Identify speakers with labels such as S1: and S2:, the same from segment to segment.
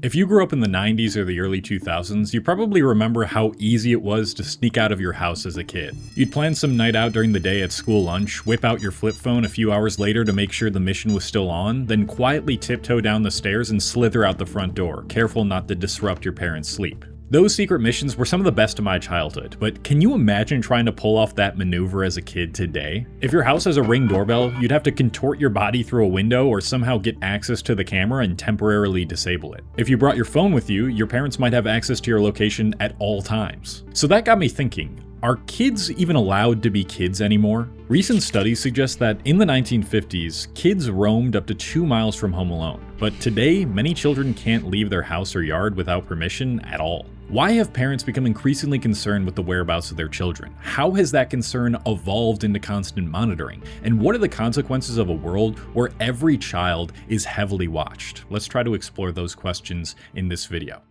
S1: If you grew up in the 90s or the early 2000s, you probably remember how easy it was to sneak out of your house as a kid. You'd plan some night out during the day at school lunch, whip out your flip phone a few hours later to make sure the mission was still on, then quietly tiptoe down the stairs and slither out the front door, careful not to disrupt your parents' sleep. Those secret missions were some of the best of my childhood, but can you imagine trying to pull off that maneuver as a kid today? If your house has a Ring doorbell, you'd have to contort your body through a window or somehow get access to the camera and temporarily disable it. If you brought your phone with you, your parents might have access to your location at all times. So that got me thinking, are kids even allowed to be kids anymore? Recent studies suggest that in the 1950s, kids roamed up to 2 miles from home alone. But today, many children can't leave their house or yard without permission at all. Why have parents become increasingly concerned with the whereabouts of their children? How has that concern evolved into constant monitoring? And what are the consequences of a world where every child is heavily watched? Let's try to explore those questions in this video.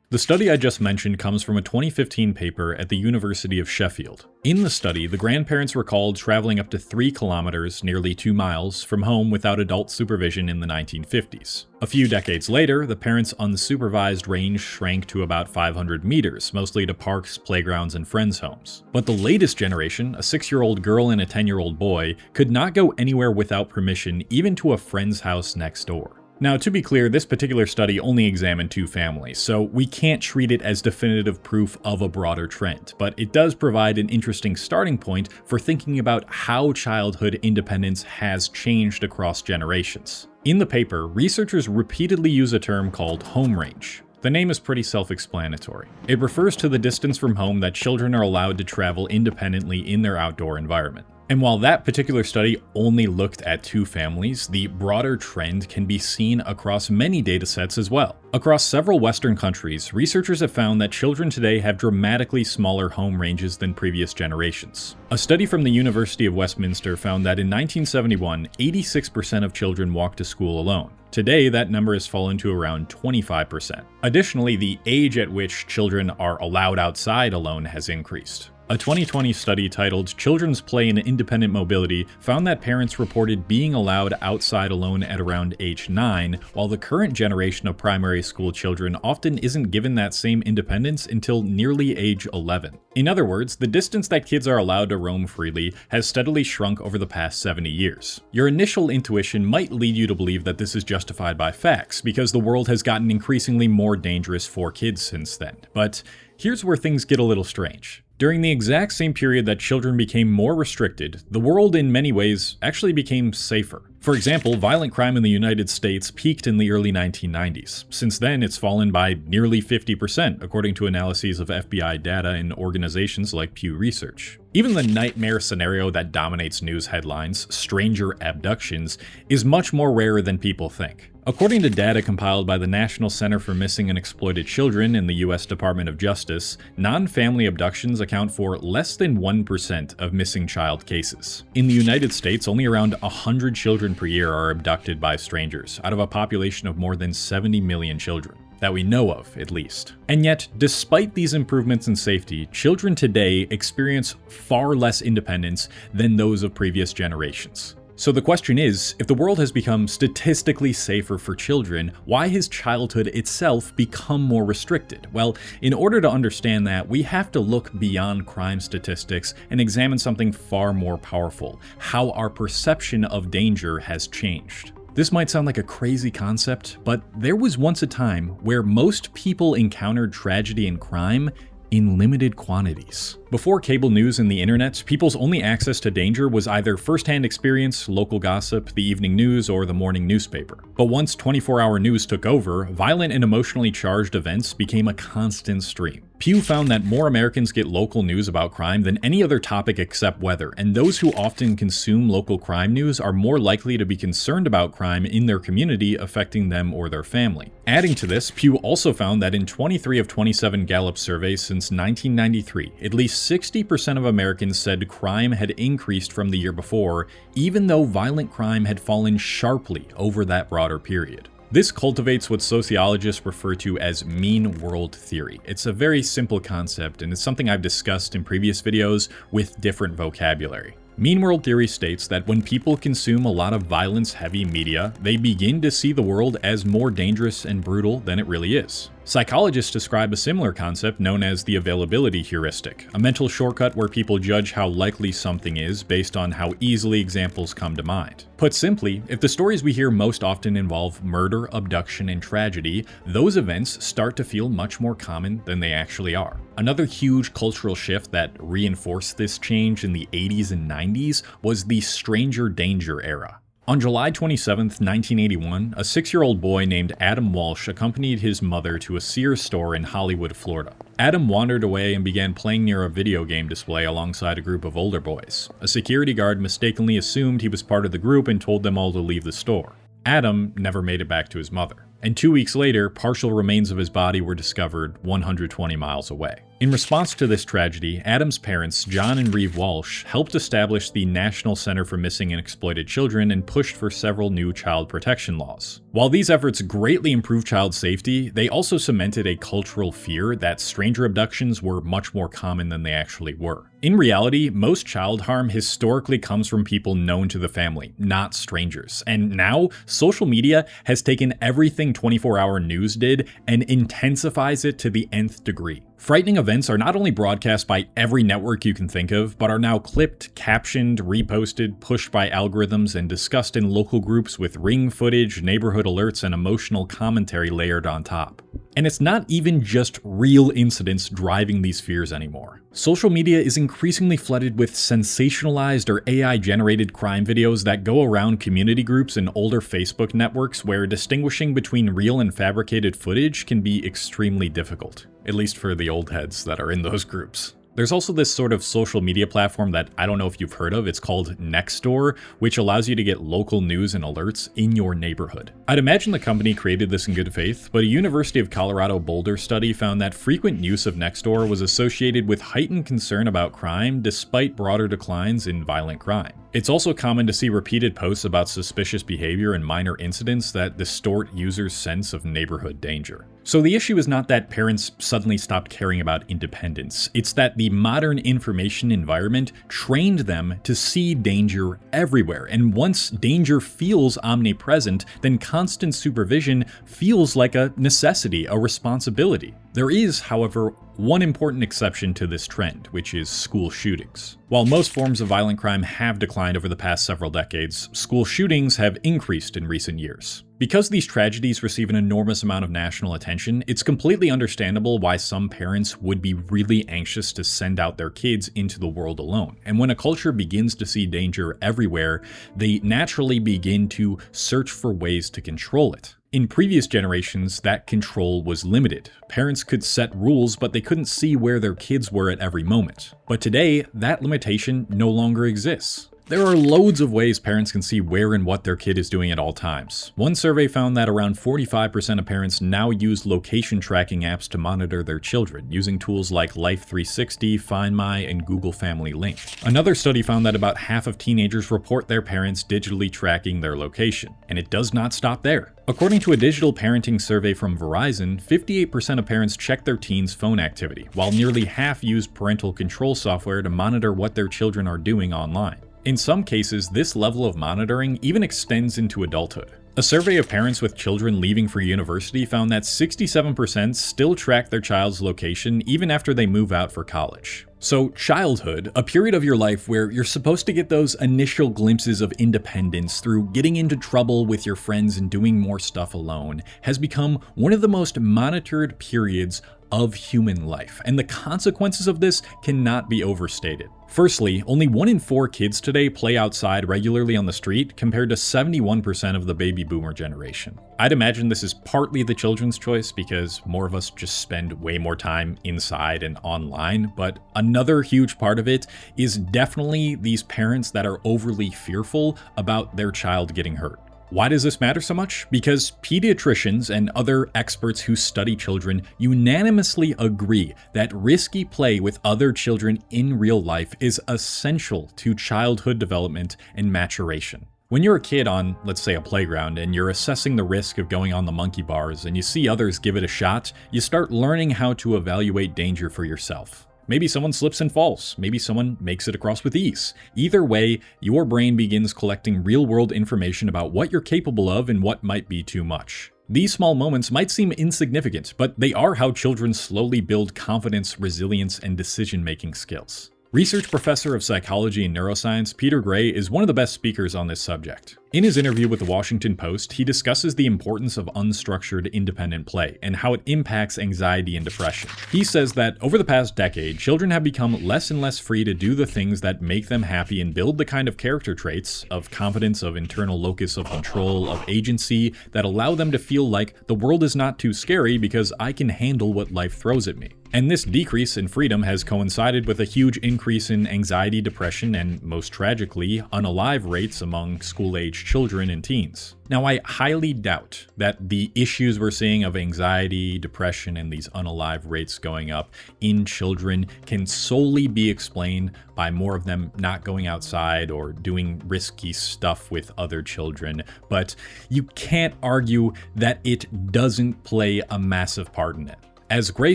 S1: The study I just mentioned comes from a 2015 paper at the University of Sheffield. In the study, the grandparents recalled traveling up to 3 kilometers, nearly 2 miles, from home without adult supervision in the 1950s. A few decades later, the parents' unsupervised range shrank to about 500 meters, mostly to parks, playgrounds, and friends' homes. But the latest generation, a 6-year-old girl and a 10-year-old boy, could not go anywhere without permission, even to a friend's house next door. Now, to be clear, this particular study only examined 2 families, so we can't treat it as definitive proof of a broader trend, but it does provide an interesting starting point for thinking about how childhood independence has changed across generations. In the paper, researchers repeatedly use a term called home range. The name is pretty self-explanatory. It refers to the distance from home that children are allowed to travel independently in their outdoor environment. And while that particular study only looked at 2 families, the broader trend can be seen across many datasets as well. Across several Western countries, researchers have found that children today have dramatically smaller home ranges than previous generations. A study from the University of Westminster found that in 1971, 86% of children walked to school alone. Today, that number has fallen to around 25%. Additionally, the age at which children are allowed outside alone has increased. A 2020 study titled Children's Play and Independent Mobility found that parents reported being allowed outside alone at around age 9, while the current generation of primary school children often isn't given that same independence until nearly age 11. In other words, the distance that kids are allowed to roam freely has steadily shrunk over the past 70 years. Your initial intuition might lead you to believe that this is justified by facts, because the world has gotten increasingly more dangerous for kids since then. But here's where things get a little strange. During the exact same period that children became more restricted, the world in many ways actually became safer. For example, violent crime in the United States peaked in the early 1990s. Since then, it's fallen by nearly 50%, according to analyses of FBI data in organizations like Pew Research. Even the nightmare scenario that dominates news headlines, stranger abductions, is much more rare than people think. According to data compiled by the National Center for Missing and Exploited Children in the U.S. Department of Justice, non-family abductions account for less than 1% of missing child cases. In the United States, only around 100 children per year are abducted by strangers, out of a population of more than 70 million children. That we know of, at least. And yet, despite these improvements in safety, children today experience far less independence than those of previous generations. So the question is, if the world has become statistically safer for children, why has childhood itself become more restricted? Well, in order to understand that, we have to look beyond crime statistics and examine something far more powerful: how our perception of danger has changed. This might sound like a crazy concept, but there was once a time where most people encountered tragedy and crime in limited quantities. Before cable news and the internet, people's only access to danger was either first-hand experience, local gossip, the evening news, or the morning newspaper. But once 24-hour news took over, violent and emotionally charged events became a constant stream. Pew found that more Americans get local news about crime than any other topic except weather, and those who often consume local crime news are more likely to be concerned about crime in their community affecting them or their family. Adding to this, Pew also found that in 23 of 27 Gallup surveys since 1993, at least 60% of Americans said crime had increased from the year before, even though violent crime had fallen sharply over that broader period. This cultivates what sociologists refer to as mean world theory. It's a very simple concept, and it's something I've discussed in previous videos with different vocabulary. Mean World Theory states that when people consume a lot of violence-heavy media, they begin to see the world as more dangerous and brutal than it really is. Psychologists describe a similar concept known as the availability heuristic, a mental shortcut where people judge how likely something is based on how easily examples come to mind. Put simply, if the stories we hear most often involve murder, abduction, and tragedy, those events start to feel much more common than they actually are. Another huge cultural shift that reinforced this change in the 80s and 90s was the stranger danger era. On July 27, 1981, a 6-year-old boy named Adam Walsh accompanied his mother to a Sears store in Hollywood, Florida. Adam wandered away and began playing near a video game display alongside a group of older boys. A security guard mistakenly assumed he was part of the group and told them all to leave the store. Adam never made it back to his mother, and 2 weeks later, partial remains of his body were discovered 120 miles away. In response to this tragedy, Adam's parents, John and Reeve Walsh, helped establish the National Center for Missing and Exploited Children and pushed for several new child protection laws. While these efforts greatly improved child safety, they also cemented a cultural fear that stranger abductions were much more common than they actually were. In reality, most child harm historically comes from people known to the family, not strangers. And now, social media has taken everything 24-hour news did and intensifies it to the nth degree. Frightening events are not only broadcast by every network you can think of, but are now clipped, captioned, reposted, pushed by algorithms, and discussed in local groups with ring footage, neighborhood alerts, and emotional commentary layered on top. And it's not even just real incidents driving these fears anymore. Social media is increasingly flooded with sensationalized or AI-generated crime videos that go around community groups and older Facebook networks where distinguishing between real and fabricated footage can be extremely difficult, at least for the old heads that are in those groups. There's also this sort of social media platform that I don't know if you've heard of. It's called Nextdoor, which allows you to get local news and alerts in your neighborhood. I'd imagine the company created this in good faith, but a University of Colorado Boulder study found that frequent use of Nextdoor was associated with heightened concern about crime despite broader declines in violent crime. It's also common to see repeated posts about suspicious behavior and minor incidents that distort users' sense of neighborhood danger. So the issue is not that parents suddenly stopped caring about independence. It's that the modern information environment trained them to see danger everywhere. And once danger feels omnipresent, then constant supervision feels like a necessity, a responsibility. There is, however, one important exception to this trend, which is school shootings. While most forms of violent crime have declined over the past several decades, school shootings have increased in recent years. Because these tragedies receive an enormous amount of national attention, it's completely understandable why some parents would be really anxious to send out their kids into the world alone. And when a culture begins to see danger everywhere, they naturally begin to search for ways to control it. In previous generations, that control was limited. Parents could set rules, but they couldn't see where their kids were at every moment. But today, that limitation no longer exists. There are loads of ways parents can see where and what their kid is doing at all times. One survey found that around 45% of parents now use location tracking apps to monitor their children, using tools like Life360, Find My, and Google Family Link. Another study found that about half of teenagers report their parents digitally tracking their location, and it does not stop there. According to a digital parenting survey from Verizon, 58% of parents check their teens' phone activity, while nearly half use parental control software to monitor what their children are doing online. In some cases, this level of monitoring even extends into adulthood. A survey of parents with children leaving for university found that 67% still track their child's location even after they move out for college. So childhood, a period of your life where you're supposed to get those initial glimpses of independence through getting into trouble with your friends and doing more stuff alone, has become one of the most monitored periods of human life, and the consequences of this cannot be overstated. Firstly, only 1 in 4 kids today play outside regularly on the street, compared to 71% of the baby boomer generation. I'd imagine this is partly the children's choice because more of us just spend way more time inside and online, but another huge part of it is definitely these parents that are overly fearful about their child getting hurt. Why does this matter so much? Because pediatricians and other experts who study children unanimously agree that risky play with other children in real life is essential to childhood development and maturation. When you're a kid on, let's say, a playground and you're assessing the risk of going on the monkey bars and you see others give it a shot, you start learning how to evaluate danger for yourself. Maybe someone slips and falls. Maybe someone makes it across with ease. Either way, your brain begins collecting real-world information about what you're capable of and what might be too much. These small moments might seem insignificant, but they are how children slowly build confidence, resilience, and decision-making skills. Research professor of psychology and neuroscience Peter Gray is one of the best speakers on this subject. In his interview with the Washington Post, he discusses the importance of unstructured, independent play and how it impacts anxiety and depression. He says that over the past decade, children have become less and less free to do the things that make them happy and build the kind of character traits of confidence, of internal locus of control, of agency that allow them to feel like the world is not too scary because I can handle what life throws at me. And this decrease in freedom has coincided with a huge increase in anxiety, depression, and most tragically, unalive rates among school-age children and teens. Now, I highly doubt that the issues we're seeing of anxiety, depression, and these unalive rates going up in children can solely be explained by more of them not going outside or doing risky stuff with other children, but you can't argue that it doesn't play a massive part in it. As Gray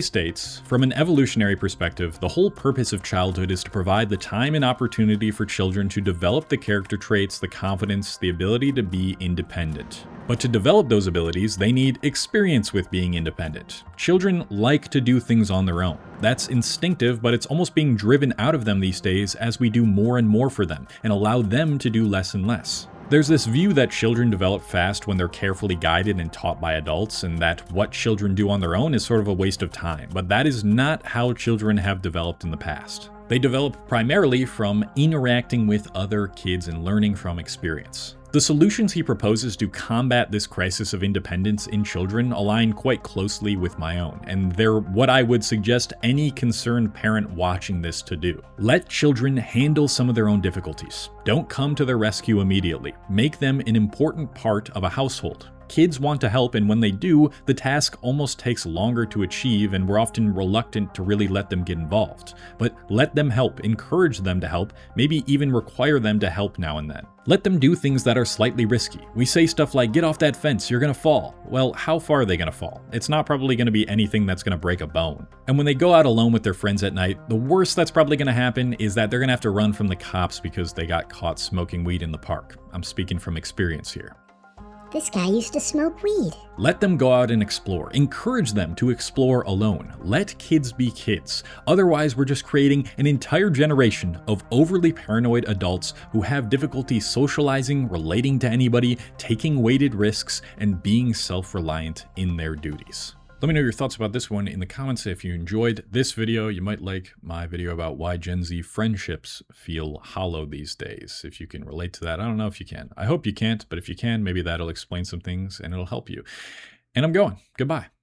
S1: states, from an evolutionary perspective, the whole purpose of childhood is to provide the time and opportunity for children to develop the character traits, the confidence, the ability to be independent. But to develop those abilities, they need experience with being independent. Children like to do things on their own. That's instinctive, but it's almost being driven out of them these days as we do more and more for them and allow them to do less and less. There's this view that children develop fast when they're carefully guided and taught by adults, and that what children do on their own is sort of a waste of time. But that is not how children have developed in the past. They develop primarily from interacting with other kids and learning from experience. The solutions he proposes to combat this crisis of independence in children align quite closely with my own, and they're what I would suggest any concerned parent watching this to do. Let children handle some of their own difficulties. Don't come to their rescue immediately. Make them an important part of a household. Kids want to help, and when they do, the task almost takes longer to achieve, and we're often reluctant to really let them get involved. But let them help, encourage them to help, maybe even require them to help now and then. Let them do things that are slightly risky. We say stuff like, get off that fence, you're gonna fall. Well, how far are they gonna fall? It's not probably gonna be anything that's gonna break a bone. And when they go out alone with their friends at night, the worst that's probably gonna happen is that they're gonna have to run from the cops because they got caught smoking weed in the park. I'm speaking from experience here.
S2: This guy used to smoke weed.
S1: Let them go out and explore. Encourage them to explore alone. Let kids be kids. Otherwise, we're just creating an entire generation of overly paranoid adults who have difficulty socializing, relating to anybody, taking weighted risks, and being self-reliant in their duties. Let me know your thoughts about this one in the comments. If you enjoyed this video, you might like my video about why Gen Z friendships feel hollow these days. If you can relate to that, I don't know if you can. I hope you can't, but if you can, maybe that'll explain some things and it'll help you. And I'm going. Goodbye.